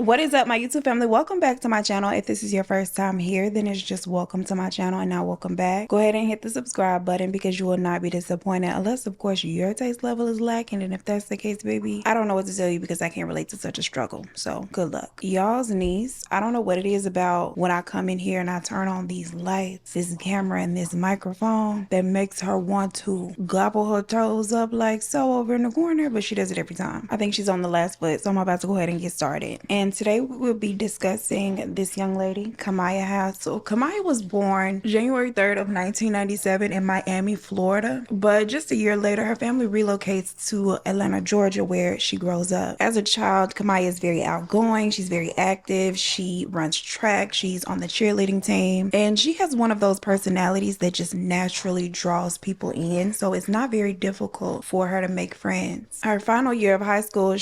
What is up, my YouTube family? Welcome back to my channel. If this is your first time here, then it's just welcome to my channel, and now welcome back. Go ahead and hit the subscribe button because you will not be disappointed unless, of course, your taste level is lacking. And if that's the case, baby, I don't know what to tell you because I can't relate to such a struggle. So good luck. Y'all's niece, I don't know what it is about when I come in here and I turn on these lights, this camera, and this microphone that makes her want to gobble her toes up like so over in the corner, but she does it every time. I think she's on the last foot, so I'm about to go ahead and get started. And today we will be discussing this young lady, Kemia Hassel. Kemia was born January 3rd of 1997 in Miami, Florida. But just a year later, her family relocates to Atlanta, Georgia, where she grows up. As a child, Kemia is very outgoing. She's very active. She runs track. She's on the cheerleading team. And she has one of those personalities that just naturally draws people in. So it's not very difficult for her to make friends. Her final year of high school,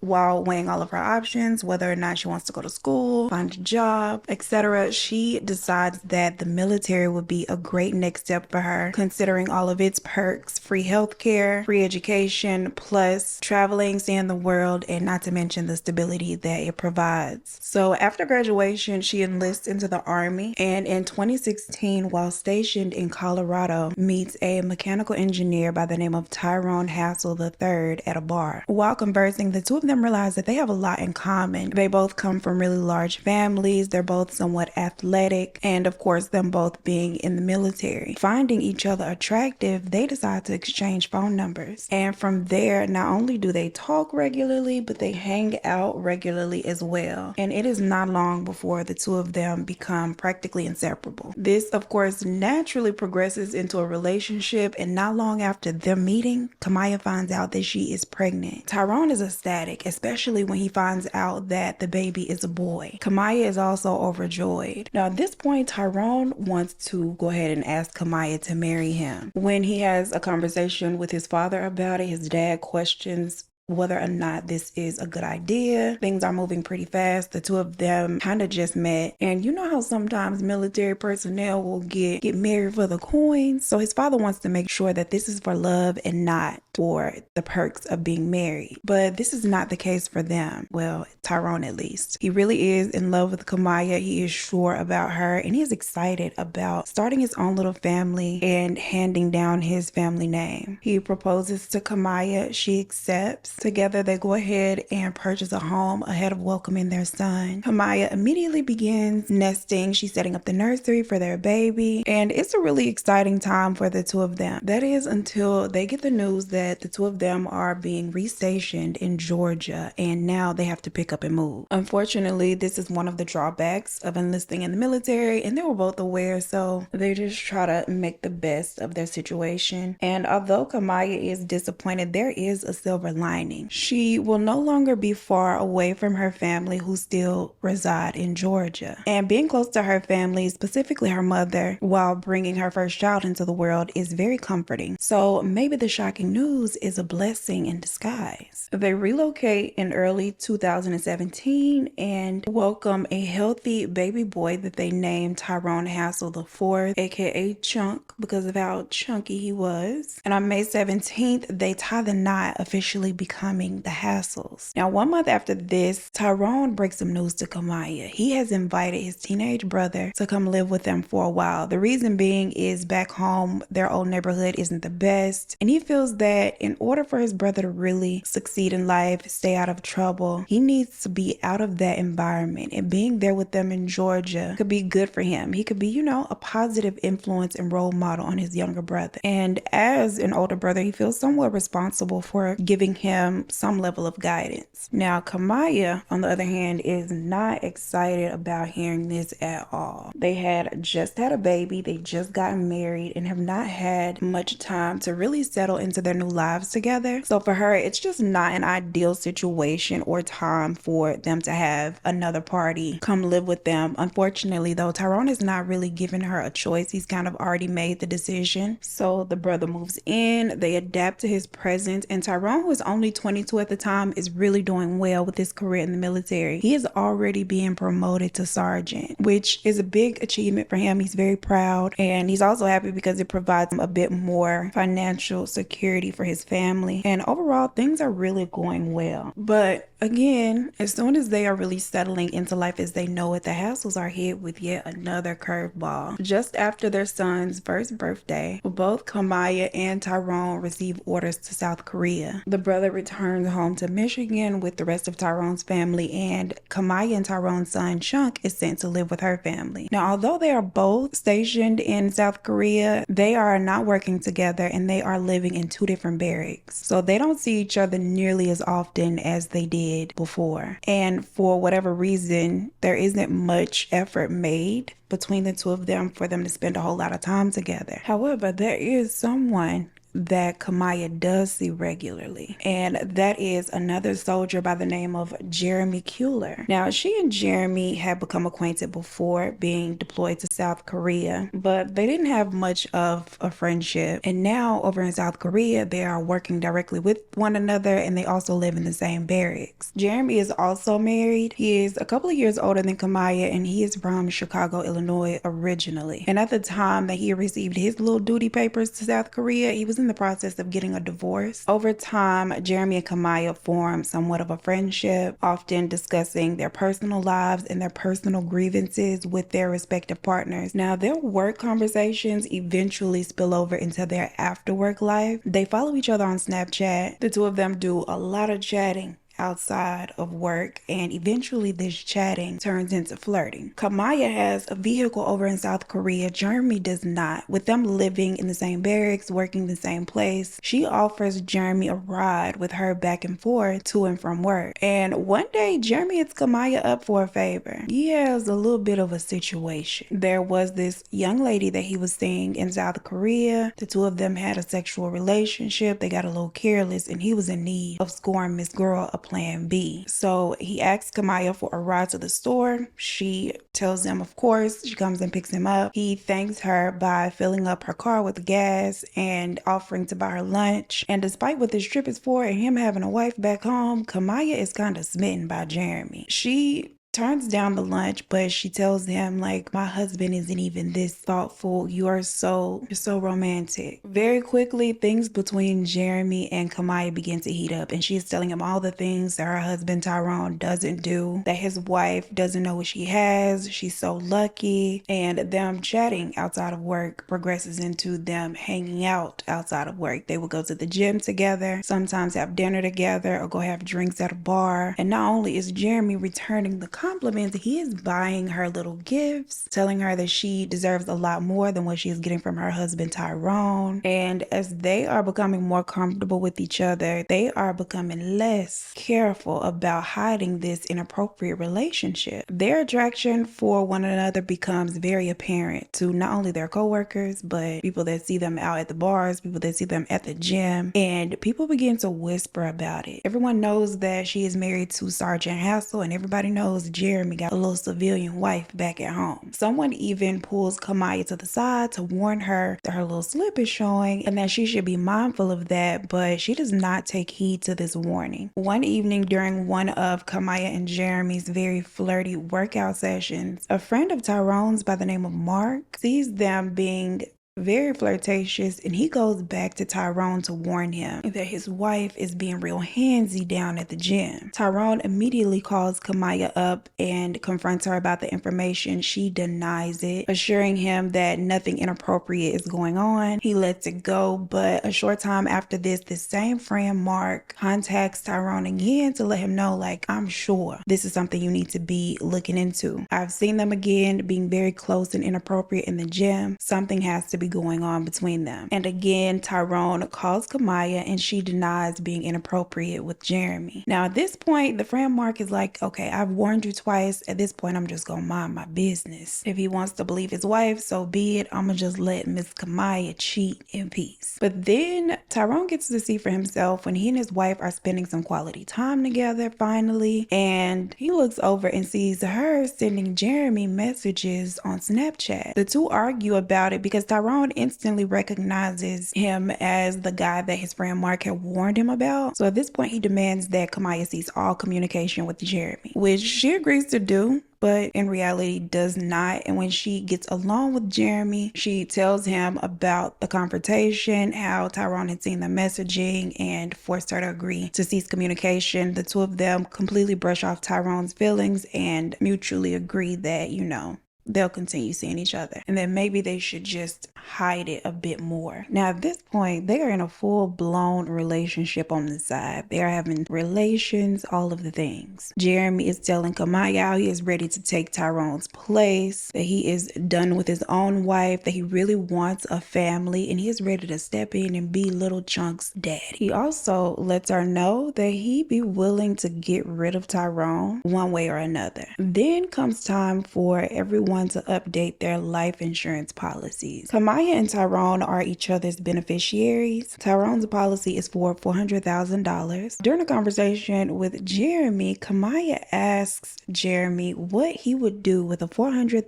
while weighing all of her options, whether or not she wants to go to school, find a job, etc., she decides that the military would be a great next step for her, considering all of its perks: free healthcare, free education, plus traveling, seeing the world, and not to mention the stability that it provides. So after graduation, she enlists into the Army, and in 2016, while stationed in Colorado, meets a mechanical engineer by the name of Tyrone Hassel III at a bar. While conversing, the two of them realize that they have a lot in common. They both come from really large families. They're both somewhat athletic, and of course, them both being in the military. Finding each other attractive, they decide to exchange phone numbers. And from there, not only do they talk regularly, but they hang out regularly as well. And it is not long before the two of them become practically inseparable. This, of course, naturally progresses into a relationship, and not long after them meeting, Kemia finds out that she is pregnant. Tyrone is ecstatic, especially when he finds out that the baby is a boy. Kemia is also overjoyed. Now, at this point, Tyrone wants to go ahead and ask Kemia to marry him. When he has a conversation with his father about it, his dad questions whether or not this is a good idea. Things are moving pretty fast. The two of them kind of just met, and you know how sometimes military personnel will get married for the coins. So his father wants to make sure that this is for love and not for the perks of being married. But this is not the case for them. Well, Tyrone at least. He really is in love with Kemia. He is sure about her, and he is excited about starting his own little family and handing down his family name. He proposes to Kemia. She accepts. Together, they go ahead and purchase a home ahead of welcoming their son. Kemia immediately begins nesting. She's setting up the nursery for their baby, and it's a really exciting time for the two of them. That is until they get the news that the two of them are being restationed in Georgia, and now they have to pick up and move. Unfortunately, this is one of the drawbacks of enlisting in the military, and they were both aware, so they just try to make the best of their situation. And although Kemia is disappointed, there is a silver lining. She will no longer be far away from her family, who still reside in Georgia. And being close to her family, specifically her mother, while bringing her first child into the world is very comforting. So maybe the shocking news is a blessing in disguise. They relocate in early 2017 and welcome a healthy baby boy that they named Tyrone Hassel IV, aka Chunk, because of how chunky he was. And on May 17th, they tie the knot, officially becoming the Hassels. Now, 1 month after this, Tyrone breaks some news to Kemia. He has invited his teenage brother to come live with them for a while. The reason being is back home, their old neighborhood isn't the best, and he feels that in order for his brother to really succeed in life, stay out of trouble, he needs to be out of that environment, and being there with them in Georgia could be good for him. He could be, a positive influence and role model on his younger brother. And as an older brother, he feels somewhat responsible for giving him some level of guidance. Now, Kemia, on the other hand, is not excited about hearing this at all. They had just had a baby, they just got married, and have not had much time to really settle into their new lives together. So for her, it's just not an ideal situation or time for them to have another party come live with them. Unfortunately, though, Tyrone is not really giving her a choice. He's kind of already made the decision. So the brother moves in, they adapt to his presence, and Tyrone, who is only 22 at the time, is really doing well with his career in the military. He is already being promoted to sergeant, which is a big achievement for him. He's very proud, and he's also happy because it provides him a bit more financial security for his family. And overall, things are really going well. But again, as soon as they are really settling into life as they know it, the Hassels are hit with yet another curveball. Just after their son's first birthday, both Kemia and Tyrone receive orders to South Korea. The brother returns home to Michigan with the rest of Tyrone's family, and Kemia and Tyrone's son Chunk is sent to live with her family. Now, although they are both stationed in South Korea, they are not working together and they are living in two different barracks. So they don't see each other nearly as often as they did before. And for whatever reason, there isn't much effort made between the two of them for them to spend a whole lot of time together. However, there is someone that Kemia does see regularly, and that is another soldier by the name of Jeremy Kuehler. Now, she and Jeremy had become acquainted before being deployed to South Korea, but they didn't have much of a friendship. And now over in South Korea, they are working directly with one another, and they also live in the same barracks. Jeremy is also married. He is a couple of years older than Kemia, and he is from Chicago, Illinois originally. And at the time that he received his little duty papers to South Korea, he was in the process of getting a divorce. Over time, Jeremy and Kemia formed somewhat of a friendship, often discussing their personal lives and their personal grievances with their respective partners. Now, their work conversations eventually spill over into their after work life. They follow each other on Snapchat. The two of them do a lot of chatting outside of work, and eventually this chatting turns into flirting. Kemia has a vehicle over in South Korea. Jeremy does not. With them living in the same barracks, working the same place, she offers Jeremy a ride with her back and forth to and from work. And one day, Jeremy hits Kemia up for a favor. He has a little bit of a situation. There was this young lady that he was seeing in South Korea. The two of them had a sexual relationship. They got a little careless, and he was in need of scoring Miss Girl a plan B. So he asks Kemia for a ride to the store. She tells him, of course. She comes and picks him up. He thanks her by filling up her car with gas and offering to buy her lunch. And despite what this trip is for and him having a wife back home, Kemia is kind of smitten by Jeremy. She turns down the lunch, but she tells him, like, my husband isn't even this thoughtful. You're so romantic. Very quickly, things between Jeremy and Kemia begin to heat up, and she's telling him all the things that her husband Tyrone doesn't do, that his wife doesn't know what she has. She's so lucky. And them chatting outside of work progresses into them hanging out outside of work. They will go to the gym together, sometimes have dinner together, or go have drinks at a bar. And not only is Jeremy returning the compliments, he is buying her little gifts, telling her that she deserves a lot more than what she is getting from her husband Tyrone. And as they are becoming more comfortable with each other, they are becoming less careful about hiding this inappropriate relationship. Their attraction for one another becomes very apparent to not only their coworkers, but people that see them out at the bars, people that see them at the gym, and people begin to whisper about it. Everyone knows that she is married to Sergeant Hassel, and everybody knows Jeremy got a little civilian wife back at home. Someone even pulls Kemia to the side to warn her that her little slip is showing and that she should be mindful of that, but she does not take heed to this warning. One evening during one of Kemia and Jeremy's very flirty workout sessions, a friend of Tyrone's by the name of Mark sees them being very flirtatious, and he goes back to Tyrone to warn him that his wife is being real handsy down at the gym. Tyrone immediately calls Kemia up and confronts her about the information. She denies it, assuring him that nothing inappropriate is going on. He lets it go, but a short time after this same friend Mark contacts Tyrone again to let him know, like, I'm sure this is something you need to be looking into. I've seen them again being very close and inappropriate in the gym. Something has to be going on between them. And again, Tyrone calls Kemia and she denies being inappropriate with Jeremy. Now at this point, the friend Mark is like, okay, I've warned you twice. At this point, I'm just gonna mind my business. If he wants to believe his wife, so be it. I'm gonna just let Miss Kemia cheat in peace. But then Tyrone gets to see for himself when he and his wife are spending some quality time together finally, and he looks over and sees her sending Jeremy messages on Snapchat. The two argue about it because Tyrone Tyrone instantly recognizes him as the guy that his friend Mark had warned him about. So at this point, he demands that Kemia cease all communication with Jeremy, which she agrees to do, but in reality does not. And when she gets alone with Jeremy, she tells him about the confrontation, how Tyrone had seen the messaging and forced her to agree to cease communication. The two of them completely brush off Tyrone's feelings and mutually agree that, they'll continue seeing each other and then maybe they should just hide it a bit more. Now at this point, they are in a full-blown relationship on the side. They are having relations, all of the things. Jeremy is telling Kemia how he is ready to take Tyrone's place, that he is done with his own wife, that he really wants a family, and he is ready to step in and be Little Chunk's dad. He also lets her know that he'd be willing to get rid of Tyrone one way or another. Then comes time for everyone to update their life insurance policies. Kemia and Tyrone are each other's beneficiaries. Tyrone's policy is for $400,000. During a conversation with Jeremy, Kemia asks Jeremy what he would do with a $400,000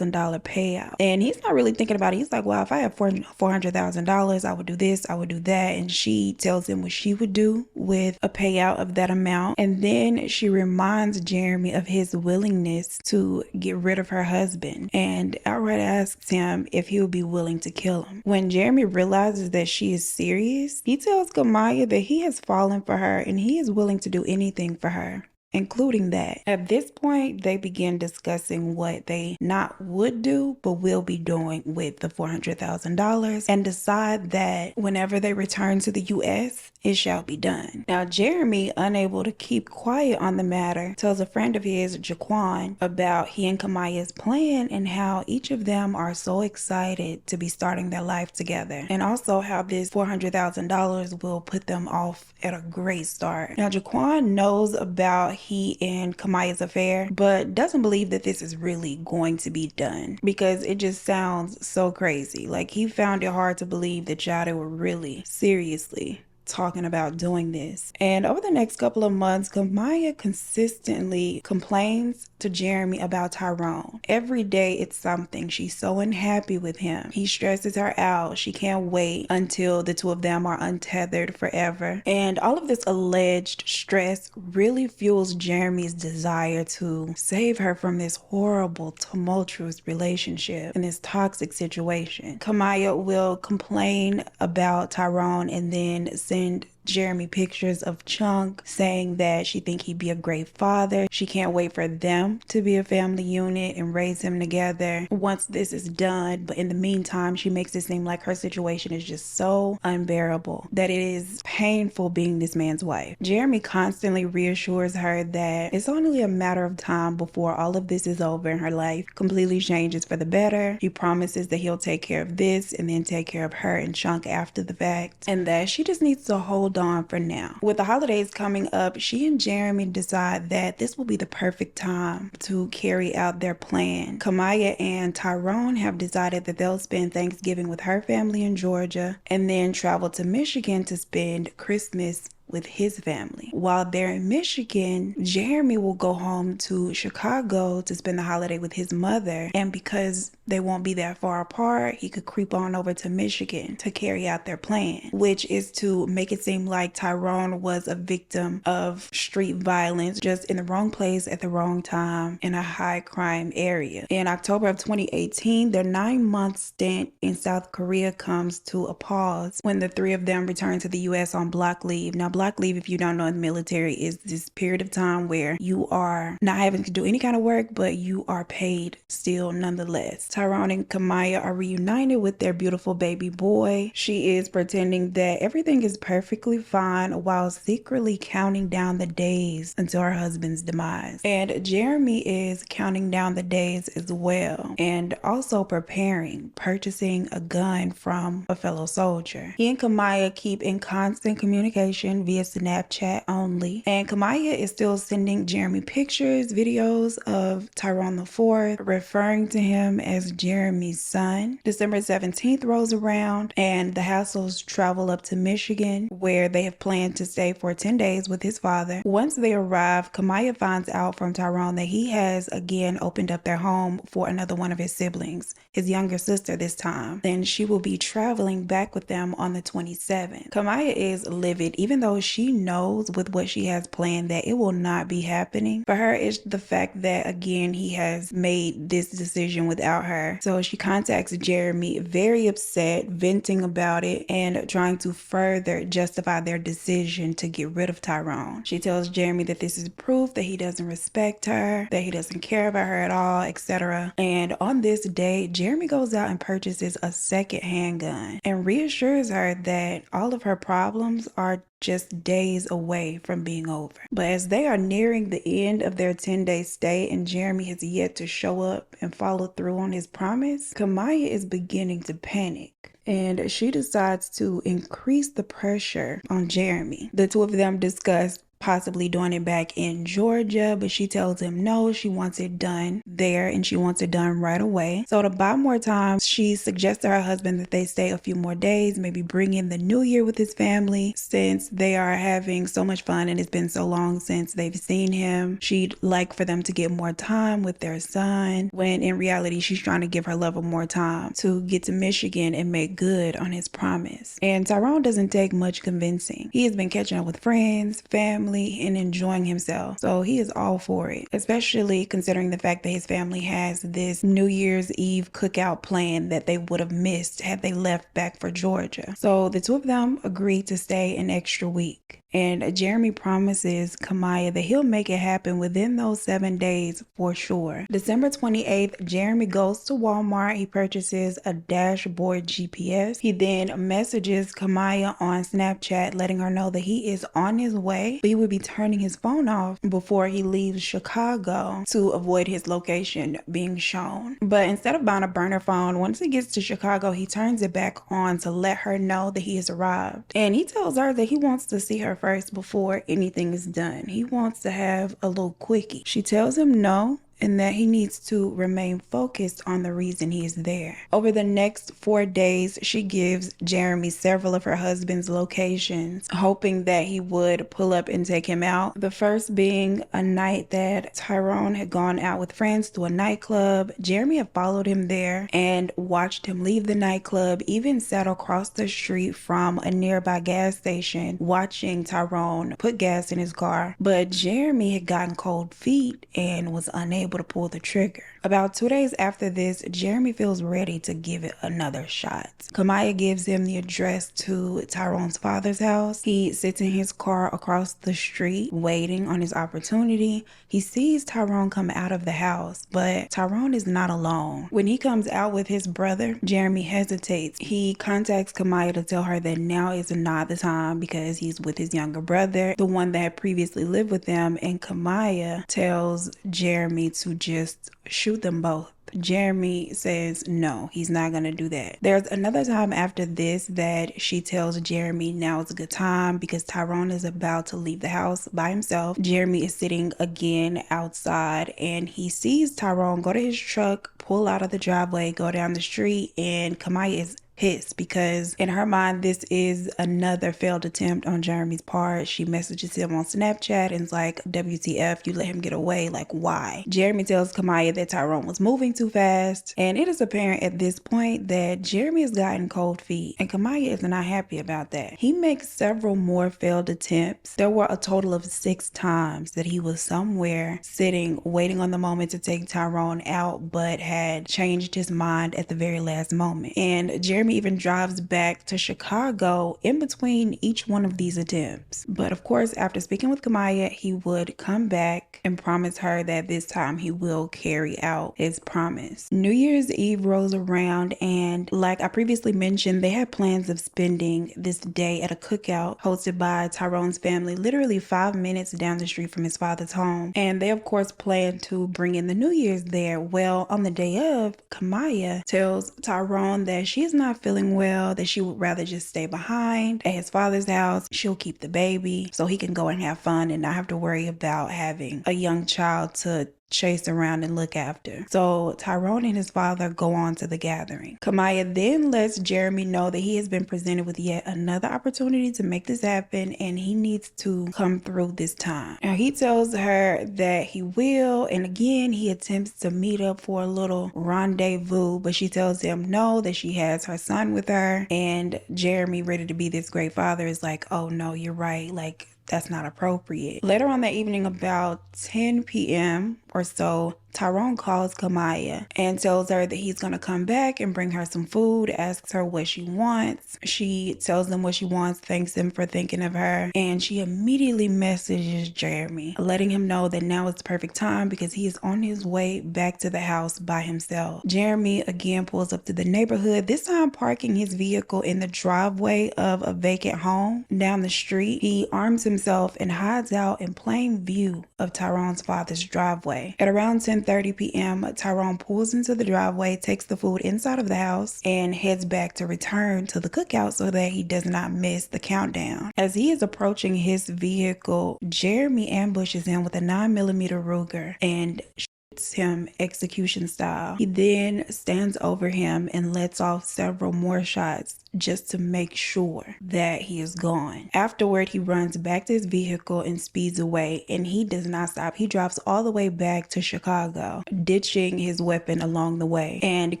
payout. And he's not really thinking about it. He's like, well, if I have $400,000, I would do this, I would do that. And she tells him what she would do with a payout of that amount. And then she reminds Jeremy of his willingness to get rid of her husband and outright asks him if he would be willing to kill him. When Jeremy realizes that she is serious, he tells Kemia that he has fallen for her and he is willing to do anything for her, including that. At this point, they begin discussing what they not would do, but will be doing with the $400,000 and decide that whenever they return to the U.S., it shall be done. Now, Jeremy, unable to keep quiet on the matter, tells a friend of his, Jaquan, about he and Kemia's plan and how each of them are so excited to be starting their life together. And also how this $400,000 will put them off at a great start. Now, Jaquan knows about he and Kemia's affair, but doesn't believe that this is really going to be done because it just sounds so crazy. Like, he found it hard to believe that y'all were really seriously talking about doing this. And over the next couple of months, Kemia consistently complains to Jeremy about Tyrone. Every day it's something. She's so unhappy with him. He stresses her out. She can't wait until the two of them are untethered forever. And all of this alleged stress really fuels Jeremy's desire to save her from this horrible, tumultuous relationship and this toxic situation. Kemia will complain about Tyrone and then send Jeremy pictures of Chunk, saying that she thinks he'd be a great father. She can't wait for them to be a family unit and raise him together once this is done. But in the meantime, she makes it seem like her situation is just so unbearable that it is painful being this man's wife. Jeremy constantly reassures her that it's only a matter of time before all of this is over and her life completely changes for the better. He promises that he'll take care of this and then take care of her and Chunk after the fact, and that she just needs to hold on for now. With the holidays coming up, she and Jeremy decide that this will be the perfect time to carry out their plan. Kemia and Tyrone have decided that they'll spend Thanksgiving with her family in Georgia and then travel to Michigan to spend Christmas with his family. While they're in Michigan, Jeremy will go home to Chicago to spend the holiday with his mother, and because they won't be that far apart, he could creep on over to Michigan to carry out their plan, which is to make it seem like Tyrone was a victim of street violence, just in the wrong place at the wrong time in a high crime area. In October of 2018, their 9-month stint in South Korea comes to a pause when the three of them return to the US on block leave. Now, block leave, if you don't know, in the military is this period of time where you are not having to do any kind of work, but you are paid still nonetheless. Tyrone and Kemia are reunited with their beautiful baby boy. She is pretending that everything is perfectly fine while secretly counting down the days until her husband's demise. And Jeremy is counting down the days as well, and also purchasing a gun from a fellow soldier. He and Kemia keep in constant communication via Snapchat only. And Kemia is still sending Jeremy pictures, videos of Tyrone the 4th, referring to him as Jeremy's son. December 17th rolls around and the Hassels travel up to Michigan, where they have planned to stay for 10 days with his father. Once they arrive, Kemia finds out from Tyrone that he has again opened up their home for another one of his siblings, his younger sister this time. Then she will be traveling back with them on the 27th. Kemia is livid, even though she knows with what she has planned that it will not be happening. For her, it's the fact that again he has made this decision without her. So she contacts Jeremy, very upset, venting about it and trying to further justify their decision to get rid of Tyrone. She tells Jeremy that this is proof that he doesn't respect her, that he doesn't care about her at all, etc. And on this day, Jeremy goes out and purchases a second handgun and reassures her that all of her problems are just days away from being over. But as they are nearing the end of their 10-day stay and Jeremy has yet to show up and follow through on his promise, Kemia is beginning to panic. And she decides to increase the pressure on Jeremy. The two of them discuss possibly doing it back in Georgia, but she tells him no, she wants it done there and she wants it done right away. So to buy more time, she suggests to her husband that they stay a few more days, maybe bring in the new year with his family since they are having so much fun and it's been so long since they've seen him. She'd like for them to get more time with their son, when in reality she's trying to give her lover more time to get to Michigan and make good on his promise. And Tyrone doesn't take much convincing. He has been catching up with friends, family, and enjoying himself. So he is all for it, especially considering the fact that his family has this New Year's Eve cookout plan that they would have missed had they left back for Georgia. So the two of them agreed to stay an extra week. And Jeremy promises Kemia that he'll make it happen within those 7 days for sure. December 28th, Jeremy goes to Walmart. He purchases a dashboard GPS. He then messages Kemia on Snapchat, letting her know that he is on his way, but he would be turning his phone off before he leaves Chicago to avoid his location being shown. But instead of buying a burner phone, once he gets to Chicago, he turns it back on to let her know that he has arrived. And he tells her that he wants to see her first before anything is done. He wants to have a little quickie. She tells him no, and that he needs to remain focused on the reason he is there. Over the next 4 days, she gives Jeremy several of her husband's locations, hoping that he would pull up and take him out. The first being a night that Tyrone had gone out with friends to a nightclub. Jeremy had followed him there and watched him leave the nightclub, even sat across the street from a nearby gas station watching Tyrone put gas in his car. But Jeremy had gotten cold feet and was unable to pull the trigger. About 2 days after this, Jeremy feels ready to give it another shot. Kemia gives him the address to Tyrone's father's house. He sits in his car across the street waiting on his opportunity. He sees Tyrone come out of the house, but Tyrone is not alone. When he comes out with his brother, Jeremy hesitates. He contacts Kemia to tell her that now is not the time because he's with his younger brother, the one that had previously lived with them, and Kemia tells Jeremy to just shoot them both. Jeremy says no, he's not gonna do that. There's another time after this that she tells Jeremy now is a good time because Tyrone is about to leave the house by himself. Jeremy is sitting again outside and he sees Tyrone go to his truck, pull out of the driveway, go down the street, and Kemia is pissed because in her mind this is another failed attempt on Jeremy's part. She messages him on Snapchat and is like, WTF, you let him get away, like why? Jeremy tells Kemia that Tyrone was moving too fast, and it is apparent at this point that Jeremy has gotten cold feet and Kemia is not happy about that. He makes several more failed attempts. There were a total of 6 times that he was somewhere sitting waiting on the moment to take Tyrone out, but had changed his mind at the very last moment. And Jeremy even drives back to Chicago in between each one of these attempts. But of course, after speaking with Kemia, he would come back and promise her that this time he will carry out his promise. New Year's Eve rolls around and like I previously mentioned, they had plans of spending this day at a cookout hosted by Tyrone's family, literally 5 minutes down the street from his father's home. And they of course plan to bring in the New Year's there. Well, on the day of, Kemia tells Tyrone that she is not not feeling well, that she would rather just stay behind at his father's house. She'll keep the baby so he can go and have fun and not have to worry about having a young child to chase around and look after. So Tyrone and his father go on to the gathering. Kemia then lets Jeremy know that he has been presented with yet another opportunity to make this happen, and he needs to come through this time. Now he tells her that he will, and again he attempts to meet up for a little rendezvous, but she tells him no, that she has her son with her. And Jeremy, ready to be this great father, is like, oh no, you're right, like that's not appropriate. Later on that evening, about 10 p.m. or so, Tyrone calls Kemia and tells her that he's going to come back and bring her some food, asks her what she wants. She tells him what she wants, thanks him for thinking of her, and she immediately messages Jeremy, letting him know that now is the perfect time because he is on his way back to the house by himself. Jeremy again pulls up to the neighborhood, this time parking his vehicle in the driveway of a vacant home down the street. He arms himself and hides out in plain view of Tyrone's father's driveway. At around 10:30 p.m., Tyrone pulls into the driveway, takes the food inside of the house, and heads back to return to the cookout so that he does not miss the countdown. As he is approaching his vehicle, Jeremy ambushes him with a 9mm Ruger and shoots him execution style. He then stands over him and lets off several more shots just to make sure that he is gone. Afterward, he runs back to his vehicle and speeds away, and he does not stop. He drives all the way back to Chicago, ditching his weapon along the way. And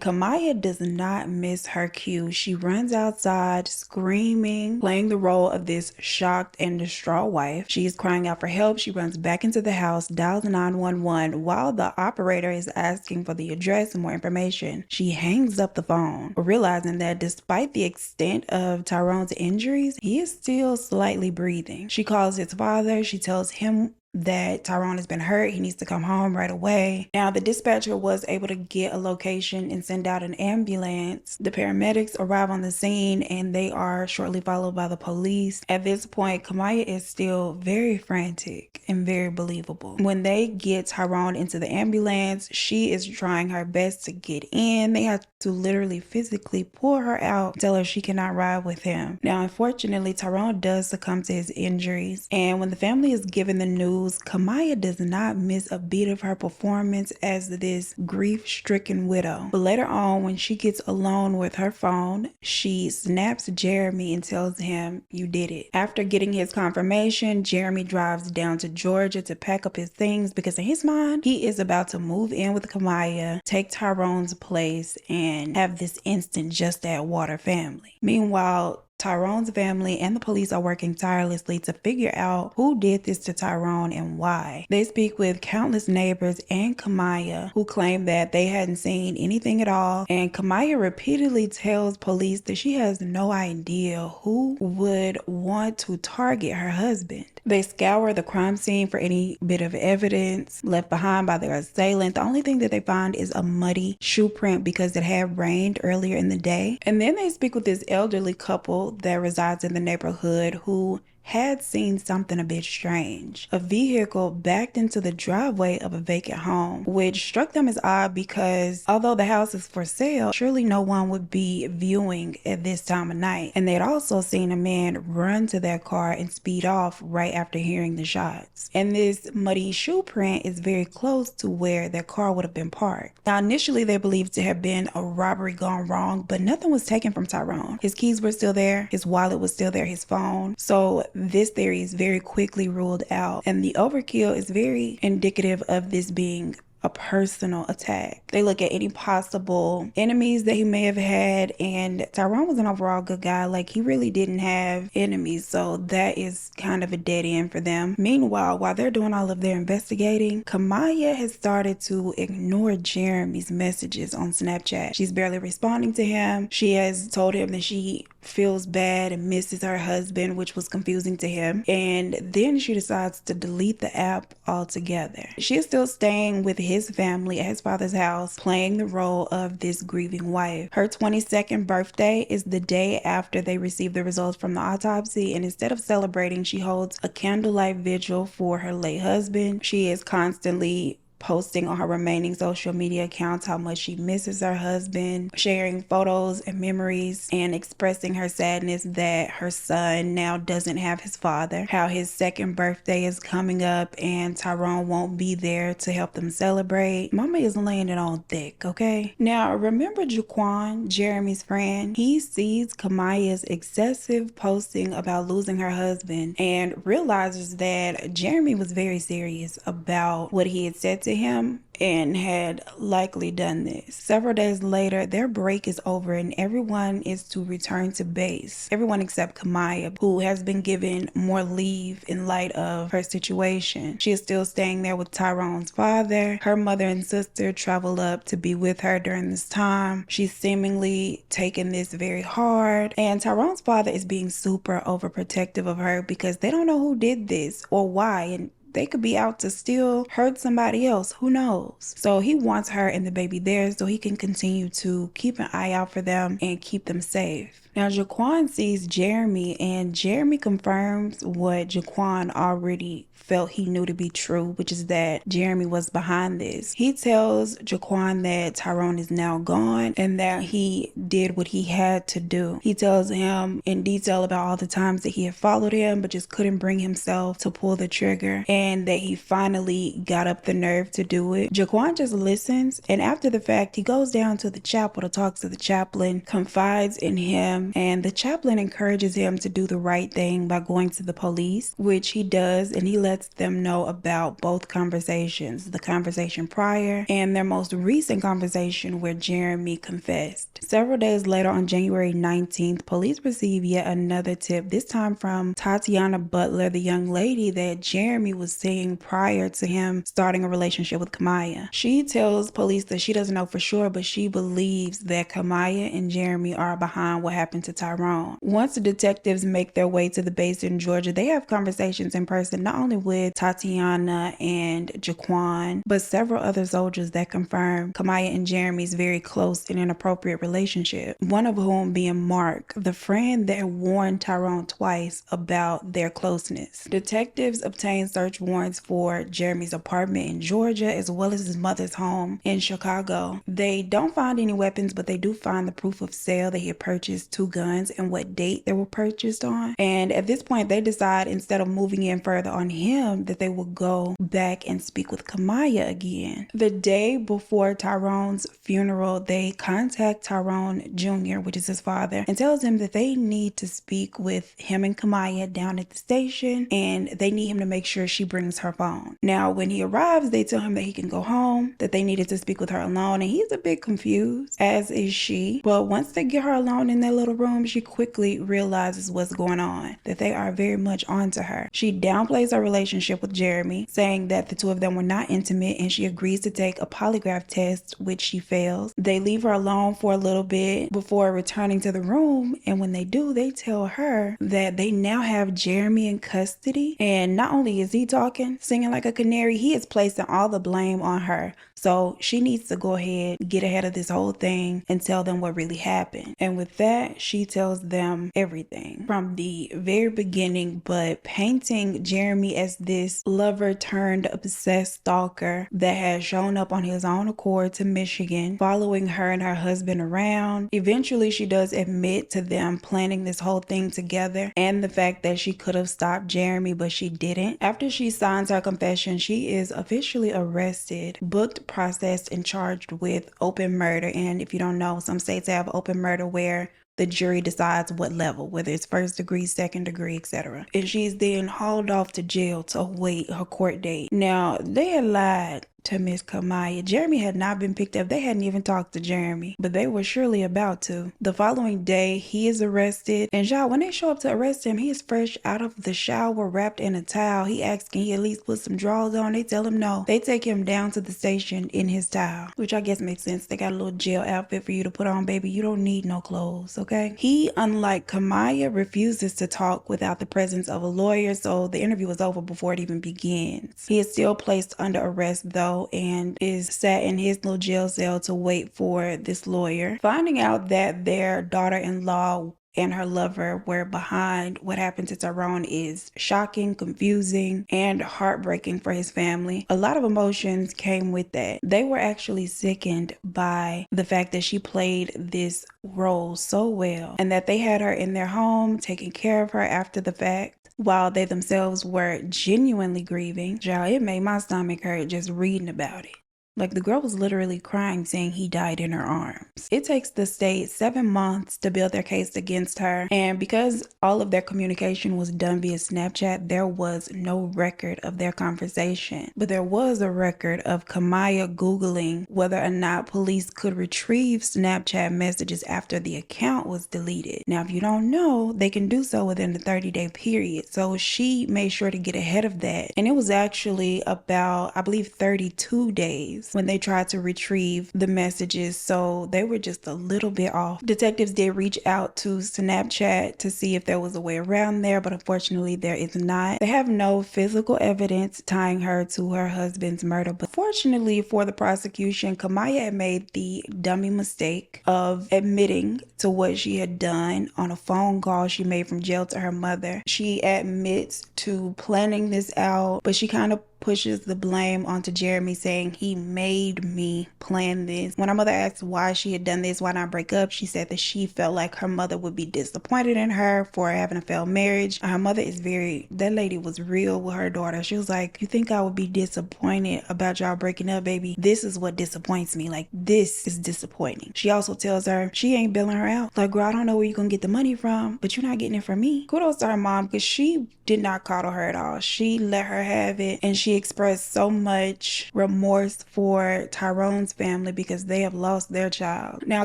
Kemia does not miss her cue. She runs outside screaming, playing the role of this shocked and distraught wife. She is crying out for help. She runs back into the house, dials 911 while the operator is asking for the address and more information. She hangs up the phone, realizing that despite the extent of Tyrone's injuries, he is still slightly breathing. She calls his father. She tells him that Tyrone has been hurt. He needs to come home right away. Now, the dispatcher was able to get a location and send out an ambulance. The paramedics arrive on the scene and they are shortly followed by the police. At this point, Kemia is still very frantic and very believable. When they get Tyrone into the ambulance, she is trying her best to get in. They have to literally physically pull her out, tell her she cannot ride with him. Now, unfortunately, Tyrone does succumb to his injuries, and when the family is given the news, Kemia does not miss a beat of her performance as this grief-stricken widow. But later on, when she gets alone with her phone, she snaps Jeremy and tells him, "You did it." After getting his confirmation, Jeremy drives down to Georgia to pack up his things because in his mind, he is about to move in with Kemia, take Tyrone's place, and have this instant just add water family. Meanwhile, Tyrone's family and the police are working tirelessly to figure out who did this to Tyrone and why. They speak with countless neighbors and Kemia, who claim that they hadn't seen anything at all. And Kemia repeatedly tells police that she has no idea who would want to target her husband. They scour the crime scene for any bit of evidence left behind by their assailant. The only thing that they find is a muddy shoe print because it had rained earlier in the day. And then they speak with this elderly couple that resides in the neighborhood who had seen something a bit strange. A vehicle backed into the driveway of a vacant home, which struck them as odd because although the house is for sale, surely no one would be viewing at this time of night. And they'd also seen a man run to their car and speed off right after hearing the shots. And this muddy shoe print is very close to where their car would have been parked. Now, initially they believed to have been a robbery gone wrong, but nothing was taken from Tyrone. His keys were still there, his wallet was still there, his phone. So this theory is very quickly ruled out, and the overkill is very indicative of this being a personal attack. They look at any possible enemies that he may have had, and Tyrone was an overall good guy. Like, he really didn't have enemies, so that is kind of a dead end for them. Meanwhile, while they're doing all of their investigating, Kemia has started to ignore Jeremy's messages on Snapchat. She's barely responding to him. She has told him that she feels bad and misses her husband, which was confusing to him, and then she decides to delete the app altogether. She is still staying with his family at his father's house, playing the role of this grieving wife. Her 22nd birthday is the day after they receive the results from the autopsy, and instead of celebrating, she holds a candlelight vigil for her late husband. She is constantly posting on her remaining social media accounts how much she misses her husband, sharing photos and memories, and expressing her sadness that her son now doesn't have his father, how his second birthday is coming up and Tyrone won't be there to help them celebrate. Mama is laying it on thick, okay? Now, remember Jaquan, Jeremy's friend? He sees Kemia's excessive posting about losing her husband and realizes that Jeremy was very serious about what he had said to him and had likely done this. Several days later, their break is over and everyone is to return to base. Everyone except Kemia, who has been given more leave in light of her situation. She is still staying there with Tyrone's father. Her mother and sister travel up to be with her during this time. She's seemingly taking this very hard, and Tyrone's father is being super overprotective of her because they don't know who did this or why, and they could be out to still hurt somebody else. Who knows? So he wants her and the baby there so he can continue to keep an eye out for them and keep them safe. Now, Jaquan sees Jeremy, and Jeremy confirms what Jaquan already felt he knew to be true, which is that Jeremy was behind this. He tells Jaquan that Tyrone is now gone and that he did what he had to do. He tells him in detail about all the times that he had followed him but just couldn't bring himself to pull the trigger, and that he finally got up the nerve to do it. Jaquan just listens, and after the fact, he goes down to the chapel to talk to the chaplain, confides in him, and the chaplain encourages him to do the right thing by going to the police, which he does, and he lets them know about both conversations, the conversation prior and their most recent conversation where Jeremy confessed. Several days later, on January 19th, police receive yet another tip, this time from Tatiana Butler, the young lady that Jeremy was seeing prior to him starting a relationship with Kemia. She tells police that she doesn't know for sure, but she believes that Kemia and Jeremy are behind what happened to Tyrone. Once the detectives make their way to the base in Georgia, they have conversations in person not only with Tatiana and Jaquan, but several other soldiers that confirm Kemia and Jeremy's very close and inappropriate relationship, one of whom being Mark, the friend that warned Tyrone twice about their closeness. Detectives obtain search warrants for Jeremy's apartment in Georgia as well as his mother's home in Chicago. They don't find any weapons, but they do find the proof of sale that he had purchased 2 guns and what date they were purchased on. And at this point, they decide instead of moving in further on him that they will go back and speak with Kemia again. The day before Tyrone's funeral, they contact Tyrone Jr., which is his father, and tells him that they need to speak with him and Kemia down at the station, and they need him to make sure she brings her phone. Now, when he arrives, they tell him that he can go home, that they needed to speak with her alone, and he's a bit confused, as is she. But once they get her alone in their little room, she quickly realizes what's going on, that they are very much onto her. She downplays her relationship with Jeremy, saying that the two of them were not intimate, and she agrees to take a polygraph test, which she fails. They leave her alone for a little bit before returning to the room, and when they do, they tell her that they now have Jeremy in custody, and not only is he talking, singing like a canary, he is placing all the blame on her. So she needs to go ahead, get ahead of this whole thing and tell them what really happened. And with that, she tells them everything from the very beginning, but painting Jeremy as this lover turned obsessed stalker that has shown up on his own accord to Michigan, following her and her husband around. Eventually, she does admit to them planning this whole thing together and the fact that she could have stopped Jeremy, but she didn't. After she signs her confession, she is officially arrested, booked, processed, and charged with open murder. And if you don't know, some states have open murder where the jury decides what level, whether it's first degree, second degree, etc. And she's then hauled off to jail to await her court date. Now, they had lied to Miss Kemia. Jeremy had not been picked up. They hadn't even talked to Jeremy, but they were surely about to. The following day, he is arrested, and y'all, when they show up to arrest him, he is fresh out of the shower, wrapped in a towel. He asks, can he at least put some drawers on? They tell him no. They take him down to the station in his towel, which I guess makes sense. They got a little jail outfit for you to put on, baby. You don't need no clothes, okay? He, unlike Kemia, refuses to talk without the presence of a lawyer, so the interview is over before it even begins. He is still placed under arrest, though, and is sat in his little jail cell to wait for this lawyer. Finding out that their daughter-in-law and her lover were behind what happened to Tyrone is shocking, confusing, and heartbreaking for his family. A lot of emotions came with that. They were actually sickened by the fact that she played this role so well and that they had her in their home taking care of her after the fact, while they themselves were genuinely grieving. Child, it made my stomach hurt just reading about it. Like, the girl was literally crying, saying he died in her arms. It takes the state 7 months to build their case against her, and because all of their communication was done via Snapchat, there was no record of their conversation. But there was a record of Kemia Googling whether or not police could retrieve Snapchat messages after the account was deleted. Now, if you don't know, they can do so within the 30-day period. So she made sure to get ahead of that. And it was actually about, I believe, 32 days when they tried to retrieve the messages, so they were just a little bit off. Detectives did reach out to Snapchat to see if there was a way around there, but unfortunately there is not. They have no physical evidence tying her to her husband's murder, but fortunately for the prosecution, Kemia had made the dummy mistake of admitting to what she had done on a phone call she made from jail to her mother. She admits to planning this out, but she kind of pushes the blame onto Jeremy, saying he made me plan this. When her mother asked why she had done this, why not break up, she said that she felt like her mother would be disappointed in her for having a failed marriage. Her mother is that lady was real with her daughter. She was like, you think I would be disappointed about y'all breaking up, baby? This is what disappoints me. Like, this is disappointing. She also tells her she ain't billing her out. Like, girl, I don't know where you're gonna get the money from, but you're not getting it from me. Kudos to her mom, because she did not coddle her at all. She let her have it, and she expressed so much remorse for Tyrone's family because they have lost their child. Now,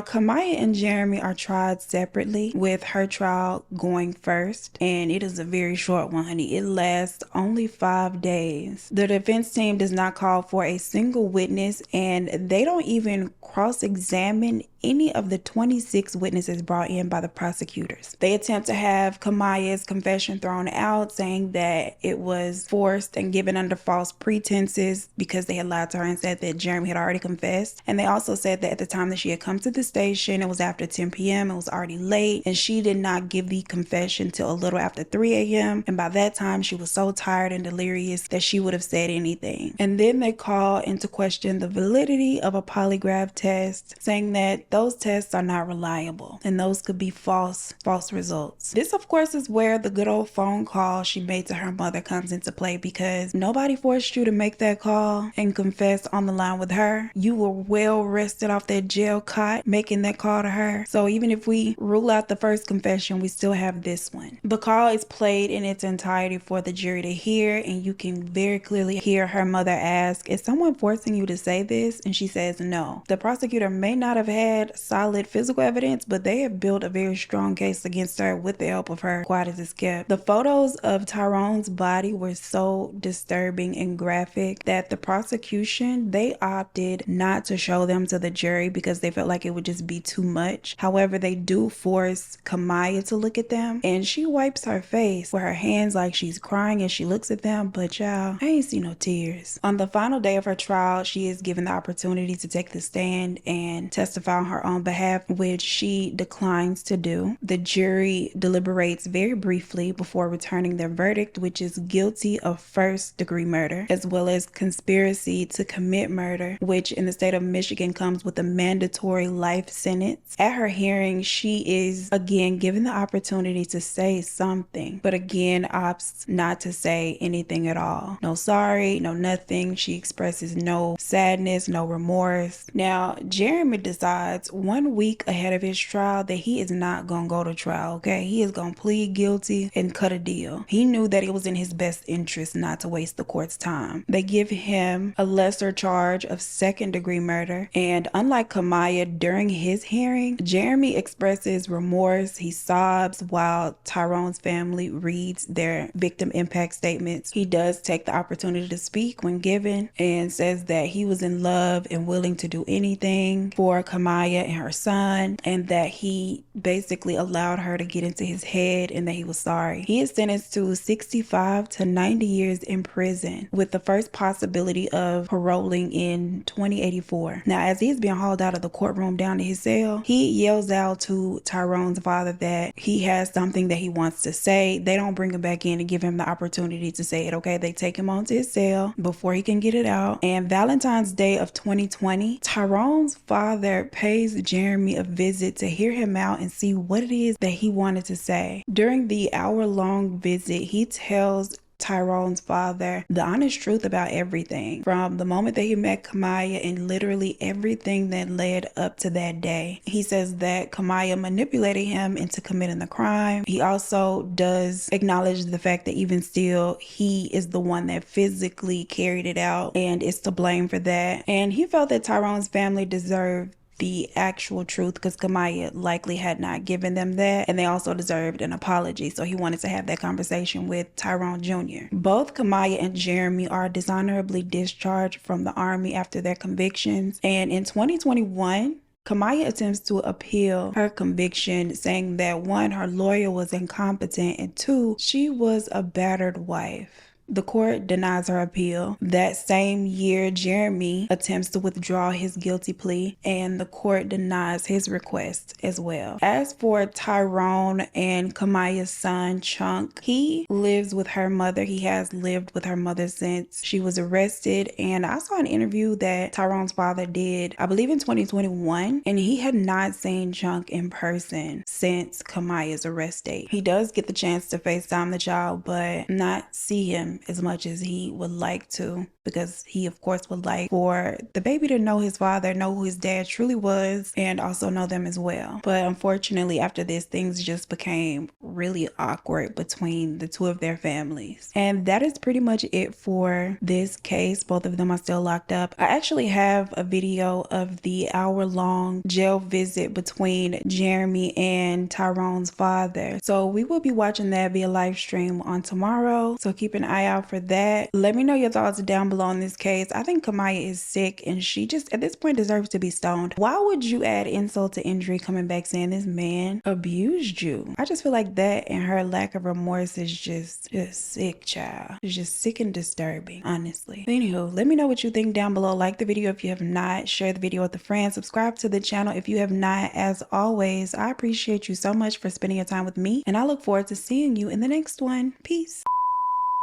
Kemia and Jeremy are tried separately, with her trial going first, and it is a very short one, honey. It lasts only 5 days. The defense team does not call for a single witness, and they don't even cross-examine any of the 26 witnesses brought in by the prosecutors. They attempt to have Kemia's confession thrown out, saying that it was forced and given under false pretenses because they had lied to her and said that Jeremy had already confessed. And they also said that at the time that she had come to the station, it was after 10 p.m. It was already late, and she did not give the confession till a little after 3 a.m. And by that time, she was so tired and delirious that she would have said anything. And then they call into question the validity of a polygraph test, saying that those tests are not reliable and those could be false results. This, of course, is where the good old phone call she made to her mother comes into play, because nobody forced you to make that call and confess on the line with her. You were well rested off that jail cot making that call to her. So even if we rule out the first confession, we still have this one. The call is played in its entirety for the jury to hear, and you can very clearly hear her mother ask, is someone forcing you to say this? And she says no. The prosecutor may not have had solid physical evidence, but they have built a very strong case against her with the help of her, quiet as it's kept. The photos of Tyrone's body were so disturbing and graphic that the prosecution, they opted not to show them to the jury because they felt like it would just be too much. However, they do force Kemia to look at them, and she wipes her face with her hands like she's crying as she looks at them, but y'all, I ain't see no tears. On the final day of her trial, she is given the opportunity to take the stand and testify on her own behalf, which she declines to do. The jury deliberates very briefly before returning their verdict, which is guilty of first-degree murder, as well as conspiracy to commit murder, which in the state of Michigan comes with a mandatory life sentence. At her hearing, she is again given the opportunity to say something, but again opts not to say anything at all. No sorry, no nothing. She expresses no sadness, no remorse. Now, Jeremy decides 1 week ahead of his trial that he is not gonna go to trial, okay? He is gonna plead guilty and cut a deal. He knew that it was in his best interest not to waste the court's time. They give him a lesser charge of second-degree murder, and unlike Kemia, during his hearing, Jeremy expresses remorse. He sobs while Tyrone's family reads their victim impact statements. He does take the opportunity to speak when given and says that he was in love and willing to do anything for Kemia Kemia and her son, and that he basically allowed her to get into his head and that he was sorry. He is sentenced to 65 to 90 years in prison with the first possibility of paroling in 2084. Now, as he's being hauled out of the courtroom down to his cell, he yells out to Tyrone's father that he has something that he wants to say. They don't bring him back in and give him the opportunity to say it, okay? They take him onto his cell before he can get it out. And Valentine's Day of 2020, Tyrone's father pays Jeremy a visit to hear him out and see what it is that he wanted to say. During the hour-long visit, he tells Tyrone's father the honest truth about everything from the moment that he met Kemia and literally everything that led up to that day. He says that Kemia manipulated him into committing the crime. He also does acknowledge the fact that even still he is the one that physically carried it out and is to blame for that. And he felt that Tyrone's family deserved the actual truth because Kemia likely had not given them that, and they also deserved an apology. So he wanted to have that conversation with Tyrone Jr. Both Kemia and Jeremy are dishonorably discharged from the Army after their convictions, and in 2021 Kemia attempts to appeal her conviction, saying that 1, her lawyer was incompetent, and 2, she was a battered wife. The court denies her appeal. That same year, Jeremy attempts to withdraw his guilty plea, and the court denies his request as well. As for Tyrone and Kemia's son, Chunk, he lives with her mother. He has lived with her mother since she was arrested, and I saw an interview that Tyrone's father did, I believe in 2021, and he had not seen Chunk in person since Kemia's arrest date. He does get the chance to FaceTime the child, but not see him as much as he would like to, because he of course would like for the baby to know his father, know who his dad truly was, and also know them as well. But unfortunately, after this, things just became really awkward between the two of their families. And that is pretty much it for this case. Both of them are still locked up. I actually have a video of the hour-long jail visit between Jeremy and Tyrone's father, so we will be watching that via live stream on tomorrow, so keep an eye out for that. Let me know your thoughts down below on this case. I think Kemia is sick and she just at this point deserves to be stoned. Why would you add insult to injury coming back saying this man abused you? I just feel like that and her lack of remorse is just sick, child. It's just sick and disturbing, honestly. But anywho, let me know what you think down below. Like the video if you have not, share the video with a friend, subscribe to the channel if you have not. As always, I appreciate you so much for spending your time with me, and I look forward to seeing you in the next one. Peace.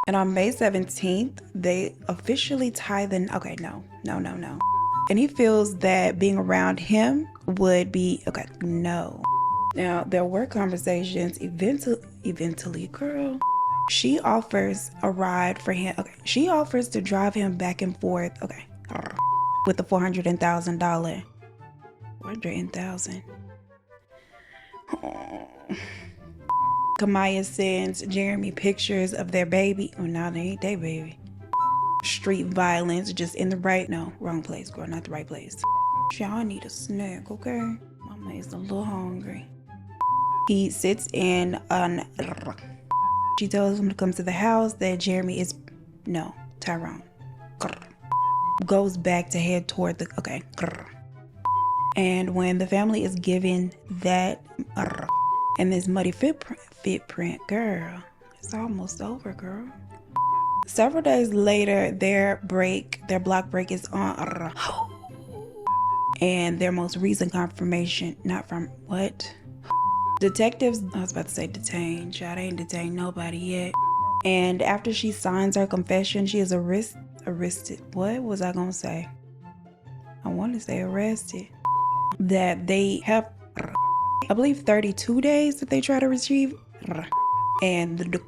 And on May 17th, they officially tie the, okay, no. And he feels that being around him would be, okay, no. Now, there were conversations, eventually, girl. She offers a ride for him, okay. She offers to drive him back and forth, okay, with the $400,000. 400,000. Oh. Kemia sends Jeremy pictures of their baby. Oh, now they ain't their baby. Street violence, just in the right, no, wrong place, girl, not the right place. Y'all need a snack, okay? Mama is a little hungry. He sits in on, she tells him to come to the house that Jeremy is, no, Tyrone. Goes back to head toward the, okay. And when the family is given that, and this muddy footprint, girl, it's almost over, girl. Several days later, their block break is on, and their most recent confirmation, not from what? Detectives, I was about to say detained, child, they ain't detained nobody yet. And after she signs her confession, she is arrested. What was I gonna say? I want to say arrested. That they have, I believe 32 days that they try to retrieve, and